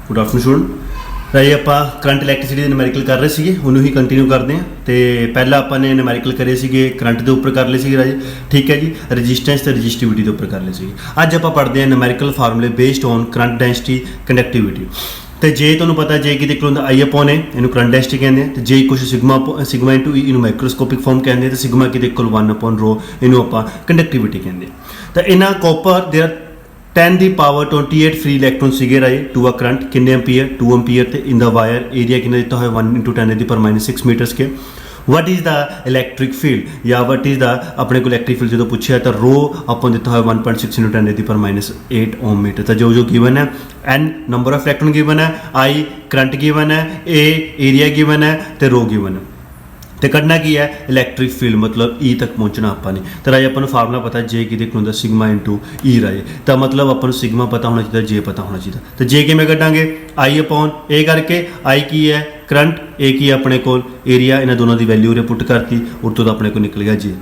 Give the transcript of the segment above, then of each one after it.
Good afternoon student. राजे आप current electricity numerical कर रहे थे, उन्होंने ही कंटिन्यू करते हैं। तो पहला आपने न्यूमैरिकल करे थे करंट के उपर कर ले सी राजे, ठीक है जी। रजिस्टेंस तो रजिस्टिविटी के उपर कर ले सी। अज आप पढ़ते हैं न्यूमैरिकल फार्मूले based on current density conductivity. तो जे तुम्हें पता जे कि देखो आई अपॉन है, इनू करंट डेंसिटी कहते हैं। तो जे कुछ सिग्मा इंटू इनू माइक्रोस्कोपिक फॉर्म कहते हैं। तो सिग्मा कि देखो 1 अपॉन रो, इनू आप कंडक्टिविटी कहते हैं। तो इन्हें कॉपर दे 10 ਦੀ ਪਾਵਰ 28 फ्री इलैक्ट्रॉन सीगे राए टू अ करंट किन्ने एम्पीयर 2 एम्पीयर तो इन द वायर एरिया किन्ना दिता है 1 × 10⁻⁻⁶ metre square. What is the electric field या वट इज़ द अपने को इलैक्ट्रिक फील्ड जो पूछा तो रो अपन दिता है 1.6 × 10⁻⁸ ओम मीटर। तो जो गिवन है n number of electron given है, आई करंट गिवन है, ए एरिया गिवन है, तो रो गिवन है। तो कढ़ना की है इलैक्ट्रिक फील्ड मतलब ई तक पहुँचना आपाने। तो राजे अपन फार्मूला पता जे कि देखो सिग्मा इंटू ई राजे। तो मतलब अपन सिग्मा पता होना चाहिए, जे पता होना चाहिए। तो जे कि कढ़ांगे आई अपॉन ए करके, आई की है करंट, ए की अपने को एरिया, इन्होंने दोनों की वैल्यू उरे पुट करती और तो अपने को निकल गया जे।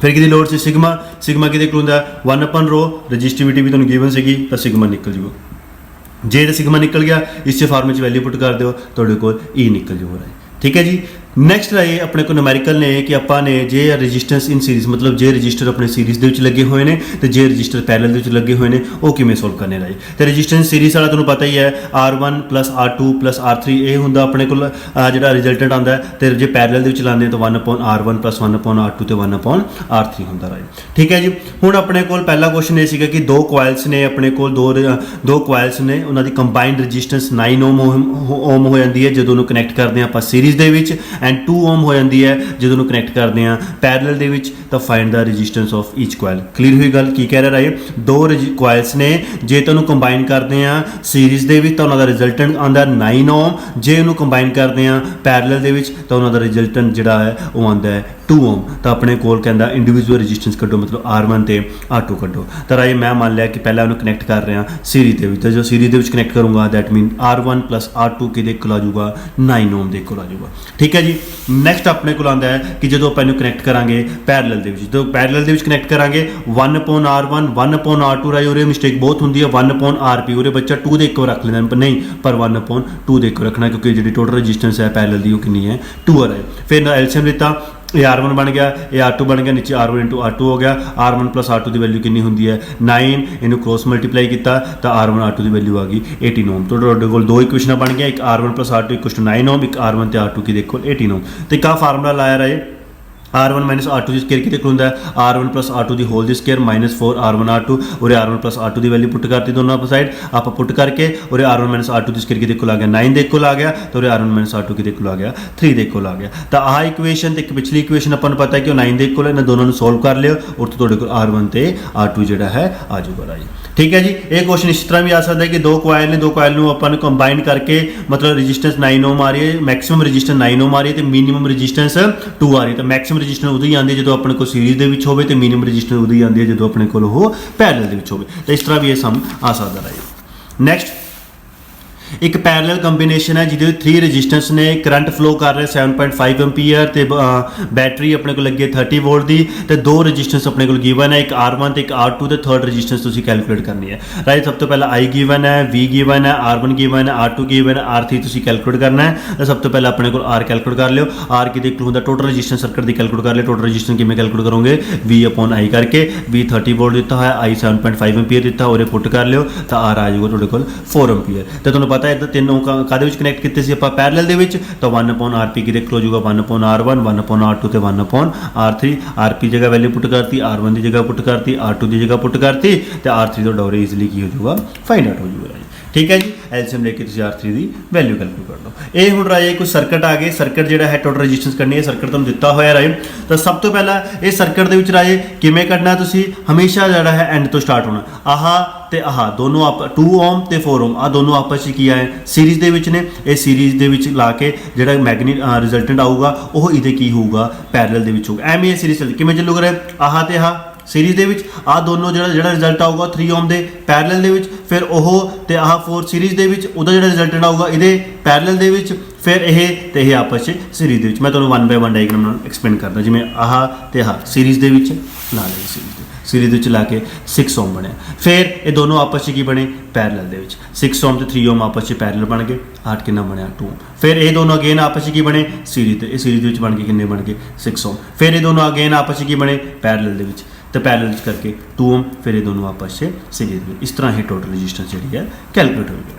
फिर कि लोड़ से सिग्मा सिग्मा कि देखो 1 अपॉन रो, रजिस्टिविटी भी तुम गिवन सी तो सिग्मा निकल जूगा। जे तो सिग्मा निकल गया, इस फार्मूले में वैल्यू पुट कर दो तो ई निकल जूगा राजे, ठीक है जी। नैक्सट रहे अपने को न्यूमैरिकल ने कि आपाने जे रजिस्टेंस इन सीरीज़ मतलब जे रजिस्टर अपने सीरीज़ के लगे हुए हैं तो जे रजिस्टर पैरल लगे हुए हैं वो किमें सोल्व करने रहे। तो रजिस्टेंस सीरीज़ वाला तुम्हें पता ही है R1 + R2 + R3 ये होंगे अपने को जो रिजल्टेंट आता है। तो जो पैरल लाने तो 1 अपॉन R1 + 1 अपॉन R2 तो 1 अपॉन R3 होंगे रहे, ठीक है जी। हुण अपने को पहला क्वेश्चन ये सीगा कि दो कोयल्स ने अपने को दो कोयल्स ने उन्होंने कंबाइंड रजिस्टेंस 9 ओम हो जाती है जो कनैक्ट करते हैं आप सीरीज़ के एंड 2 ओम हो जाती है जो कनैक्ट करते हैं पैरल दे विच। तो find the resistance of each coil. Clear हुई गल की कह रहा है, दो कोयल्स ने जे तुम कंबाइन करते हैं सीरीज़ के तो उन्होंने रिजल्टेंट आता 9 ओम, जे उन्होंने कंबाइन करते हैं पैरल के तो उन्होंने रिजल्टेंट जोड़ा है वो आता है 2 ओम। तो अपने कोल कहता इंडिविजुअल रजिस्टेंस कड्डो मतलब R1 तो R2 कड्डो। तो राजे मैं मान लिया कि पहला उन्होंने कनैक्ट कर रहा सीरीज़ के तो जो सीरीज़ के कनैक्ट करूँगा दैट मीन R1 + R2 के आ जाऊगा 9 ओम के आ जाऊगा, ठीक है जी। नैक्सट अपने को आता है कि जो अपन कनैक्ट करांगे पैरल तो पैरल कनैक्ट करांगे 1 अपॉन R1 1 अपॉन R2 राजे उरे मिस्टेक बहुत होंगी है 1 अपॉन RP उरे बच्चा 2 के एक रख लेना नहीं पर 1 अपॉन 2 के एक रखना क्योंकि जी टोटल रजिस्टेंस है पैरल की वो कितनी है 2 आ रहा है। फिर एल्शियम लिता ये R1 बन गया, ये R2 बन गया, नीचे R1 × R2 हो गया। R1 + R2 की वैल्यू कितनी होंगी है 9, इनू क्रॉस मल्टीप्लाई किया तो R1 R2 की वैल्यू आ गई 18 ओम। तो को दो इक्वेशन बन गया, एक R1 + R2 = 9 ओम, एक R1 तो R2 की देखो 18 ओम। तो एक फार्मूला लाया रहा R1 - R2 की स्केयर की देखो होंगे R1 + R2 की होल स्केयर -4 R1 R2 और R1 + R2 की वैल्यू पुट करती दोनों साइड आप पुट करके और R1 - R2 की स्केयर की देखो आ गया 9 देखो आ गया तो R1 - R2 की देखो आ गया 3 देखो आ गया। तो आह इक्वेशन तो एक पिछली इक्वेशन अपन पता है कि 9 देखो इन्हें दोनों ने सोल्व कर लियो और तो R1 तो R2 जो है आ जाऊगा राजी, ठीक है जी। एक क्वेश्चन इस तरह भी आ सकता है कि दो कोयल ने दो कोयल अपन कंबाइन करके मतलब रजिस्टेंस 9 ओम आ रही है, मैक्सिमम रजिस्टेंस 9 ओम आ रही है तो मिनिमम रजिस्टेंस 2 आ रही है। तो मैक्सिमम रजिस्टेंस उदो ही आती है जो अपने को सीरीज़ के हो तो मिनिमम रजिस्टेंस उदो ही आती है जो अपने को पैरल के हो। तो इस तरह भी ये सम आ सकता है। नैक्सट एक पैरल कंबीनेशन है जिसे 3 रजिस्टेंस ने करंट फ्लो कर रहे 7.5 एम्पीयर तो बैटरी अपने को लगी 30 वोल्ट की। तो दो रजिस्टेंस अपने को गिवन है, एक R1 तो एक R2 तो थर्ड रजिस्टेंस तुम कैलकुलेट करनी है राइट। सब तो पहला I गिवन है, V गिवन है, R1 गिवन है, R2 गिवन है, R3 तुम कैलकुलेट करना है। तो सब तो पहले अपने को R कैलकुलेट कर लियो, R की देख लो टोटल रजिस्टेंस सर्किट की कैलकुलेट कर लियो। टोटल रजिस्टेंस कि कैलकुलेट करोगे V अपॉन I करके, V 30 वोल्ट दिता है, I 7.5 एम्पीयर दिता और पुट कर लियो तो R आ जाएगा तुहाडे कोल 4 एम्पीयर। तो तुम्हें पता है इधर तीनों कादे विच कनैक्ट किए सी आपां पैरल दे विच तो 1 अपॉन RP की देख लो जाऊगा 1 अपॉन R1 1 अपॉन R2 तो 1 अपॉन R3। RP जगह वैल्यू पुट करती, R1 की जगह पुट करती, R2 की जगह पुट करती तो R3 तो डोरे ईजिली की हो जाऊगा फाइंड आउट हो जाऊगा, ठीक है जी। एल्शियम लेके तुम R3 की वैल्यू कैलकुलेट कर लो। ये हुण राजे कुछ सर्किट आ गए, सर्किट जो है टोटल रजिस्टेंस करनी है, सर्किट तुम दिता होया राजे। तो सब तो पहला ये सर्किट के विच राजे किमें करना तुसी हमेशा जो है एंड तो स्टार्ट होना आह तो आह दोनों आप 2 ओम तो 4 ओम आ दोनों आपस में किया है सीरीज़ के विच ने। ये सीरीज़ के विच ला के जो मैगनेट रिजल्टेंट आऊगा वो ये की होगा पैरल के विच होगा। एवं ये सीरीज़ चलती किमें चलूगा रहे आह तो आह सीरीज़ के विच आ दोनों जो रिजल्ट आऊगा 3 ओम के पैरल के विच, फिर ओह तो आह 4 सीरीज़ के विच उहदा जो रिजल्टेंट आऊगा ये पैरल के विच, फिर यह तो यह आपस में सीरीज़ के विच। मैं तुहानूं 1 बाय 1 डायग्राम एक्सप्लेन करदा जिवें आह तो आह सीरीज़ के विच नाल सीरीज़ ਸੀਰੀਜ਼ ਦੇ ਵਿੱਚ ਲਾ ਕੇ 6 ਓਮ ਬਣਿਆ। ਫਿਰ ਇਹ ਦੋਨੋਂ ਆਪਸ 'ਚ ਕੀ ਬਣੇ, ਪੈਰਲਲ ਦੇ ਵਿੱਚ 6 ਓਮ ਤੇ 3 ਓਮ ਆਪਸ 'ਚ ਪੈਰਲਲ ਬਣ ਗਏ, 8 ਕਿੰਨਾ ਬਣਿਆ 2 ਓਮ। ਫਿਰ ਇਹ ਦੋਨੋਂ ਅਗੇਨ ਆਪਸ 'ਚ ਕੀ ਬਣੇ, ਸੀਰੀਜ਼ ਤੇ, ਇਹ ਸੀਰੀਜ਼ ਦੇ ਵਿੱਚ ਬਣ ਕੇ ਕਿੰਨੇ ਬਣ ਗਏ 6 ਓਮ। ਫਿਰ ਇਹ ਦੋਨੋਂ ਅਗੇਨ ਆਪਸ 'ਚ ਕੀ ਬਣੇ, ਪੈਰਲਲ ਦੇ ਵਿੱਚ, तो पैरेलल करके 2 ओम, फिर ये दोनों आपस से सीरीज में। इस तरह ही टोटल रजिस्टेंस जी है कैलकुलेट होगी।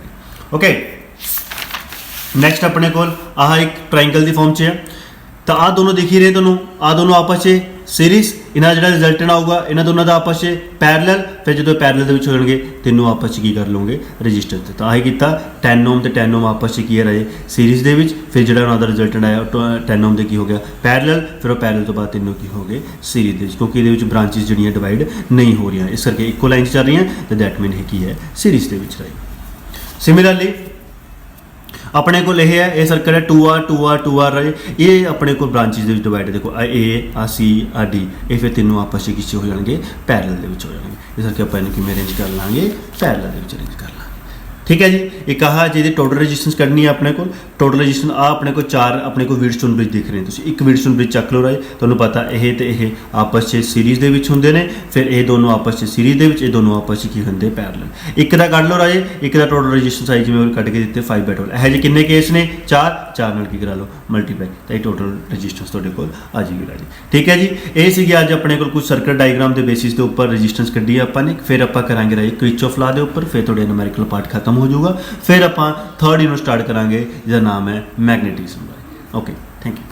ओके, नैक्सट अपने को आह एक ट्राइंगल की फॉर्म च है, तो आ दोनों दिख ही रहे दोनों, आ दोनों आपस से सीरीज, इन्होंने जो रिजल्टेंट आऊगा इन्होंने दोनों का आपस से पैरेलल, फिर जो पैरेलल हो जाएंगे तीनों आपस की कर लोगे रजिस्टेंस। तो आही किया 10 ओम तो 10 ओम आपस की है रहे सीरीज के, फिर जो उन्होंने रिजल्टेंट आया 10 ओम के की हो गया पैरेलल, फिर पैरेलल तो बाद तीनों की हो गए सीरीज के, क्योंकि ये ब्रांचिज जी डिवाइड नहीं हो रही, इस करके इक्को लाइन चल रही हैं, तो दैट मीन की है सीरीज के रही। सिमिलरली अपने को यह है, ये सर्कल है 2R 2R 2R रहे, ये अपने को ब्रांचिज के डिवाइड, देखो आ ए आ सी आ डी, ये फिर तीनों आपस में किसी हो जाएंगे पैरेलल के हो जाएंगे, इस करके अपन इन्हें अरेंज कर लाँगे पैरेलल के अरेंज कर लाँगे। ठीक है जी, एक कहा जी टोटल रजिस्टेंस करनी है अपने को, टोटल रजिस्टेंस आ अपने को 4 अपने को व्हीटस्टोन ब्रिज दिख रहे हैं, तो एक व्हीटस्टोन ब्रिज चक लो रहे, तुहानूं पता यह तो यह आपस से सीरीज के होंगे ने, फिर ये दोनों आपस से सीरीज के, ये दोनों आपस की होंगे पैरेलल। एक का कढ़ लो राजे, एक का टोटल रजिस्टेंस आई जिवें कढ़ के दिते 5/12, यह जी किन्ने केस ने 4 नाल की करा लो मल्टीप्लाई, तो ये टोटल रजिस्टेंस तुहाडे कोल आ जाएगी राजे। ठीक है जी, ये सी अज अपने को कुछ सर्कट डायग्राम के बेसिस के उपर रजिस्टेंस कढ़ी आपां ने, फिर आपां करांगे राजे क्विच ऑफ ला के उपर, फिर तुहाडे न्यूमेरिकल पार्ट खत्म हो जाऊगा, फिर आप थर्ड यूनिट स्टार्ट करांगे जिसका नाम है मैग्नेटिज्म। Okay, thank you.